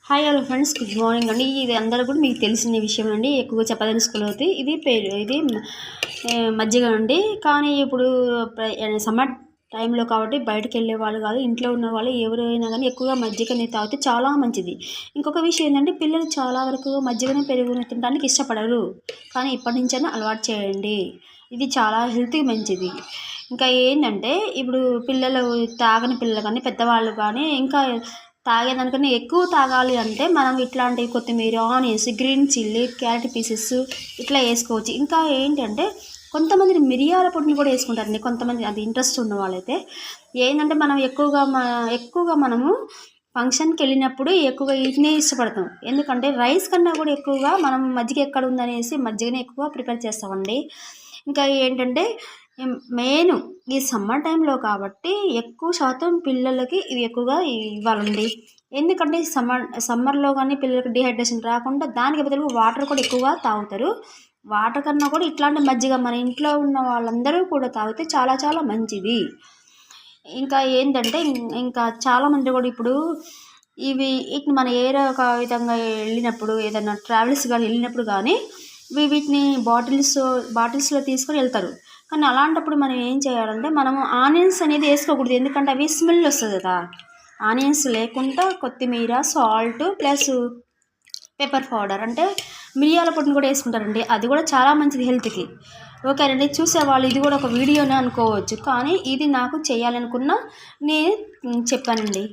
Hi hello friends, good morning అండి. ఇది అందరూ కూడా మీకు తెలిసిన విషయం అండి. ఎక్కువగా చెప్పదలుచుకోలేదు. ఇది మజ్జిగ అండి. కానీ ఇప్పుడు సమ్మర్ టైంలో కాబట్టి బయటకు వెళ్ళే వాళ్ళు కాదు, ఇంట్లో ఉన్న వాళ్ళు ఎవరైనా కానీ ఎక్కువగా మజ్జిగని తాగితే చాలా మంచిది. ఇంకొక విషయం ఏంటంటే, పిల్లలు చాలా వరకు మజ్జిగని పెరుగుని తినడానికి ఇష్టపడరు. కానీ ఇప్పటి నుంచైనా అలవాటు చేయండి. ఇది చాలా హెల్త్కి మంచిది. ఇంకా ఏంటంటే, ఇప్పుడు పిల్లలు తాగని పిల్లలు కానీ పెద్దవాళ్ళు కానీ ఇంకా తాగేదానికన్నా ఎక్కువ తాగాలి అంటే మనం ఇట్లాంటి కొత్తిమీర, onions, green chilli, carrot pieces ఇట్లా వేసుకోవచ్చు. ఇంకా ఏంటంటే కొంతమంది మిరియాల పొడిని కూడా వేసుకుంటారండి. కొంతమంది అది ఇంట్రెస్ట్ ఉన్న వాళ్ళైతే ఏంటంటే మనం ఎక్కువగా మనము ఫంక్షన్కి వెళ్ళినప్పుడు ఎక్కువగా వీటినే ఇష్టపడతాం. ఎందుకంటే రైస్ కన్నా కూడా ఎక్కువగా మనం మజ్జిగ ఎక్కడ ఉందనేసి మజ్జిగనే ఎక్కువ ప్రిపేర్ చేస్తామండి. ఇంకా ఏంటంటే మెయిన్ ఈ సమ్మర్ టైంలో కాబట్టి ఎక్కువ శాతం పిల్లలకి ఇవి ఎక్కువగా ఇవ్వాలండి. ఎందుకంటే సమ్మర్లో కానీ పిల్లలకి డిహైడ్రేషన్ రాకుండా దానికి బదులు వాటర్ కూడా ఎక్కువగా తాగుతారు. వాటర్ కన్నా కూడా ఇట్లాంటి మజ్జిగ మన ఇంట్లో ఉన్న వాళ్ళందరూ కూడా తాగితే చాలా చాలా మంచిది. ఇంకా ఏంటంటే ఇంకా చాలామంది కూడా ఇప్పుడు మన ఏదో ఒక విధంగా వెళ్ళినప్పుడు ఏదైనా ట్రావెల్స్ కానీ వెళ్ళినప్పుడు కానీ వీటిని బాటిల్స్లో తీసుకొని వెళ్తారు. కానీ అలాంటప్పుడు మనం ఏం చేయాలంటే మనము ఆనియన్స్ అనేది వేసుకోకూడదు. ఎందుకంటే అవి స్మెల్ వస్తుంది కదా. ఆనియన్స్ లేకుండా కొత్తిమీర, సాల్ట్ ప్లస్ పెప్పర్ పౌడర్ అంటే మిరియాల పొడిని కూడా వేసుకుంటారండి. అది కూడా చాలా మంచిది హెల్త్కి. ఓకేనండి, చూసేవాళ్ళు ఇది కూడా ఒక వీడియోనే అనుకోవచ్చు, కానీ ఇది నాకు చేయాలనుకున్న నేను చెప్పానండి.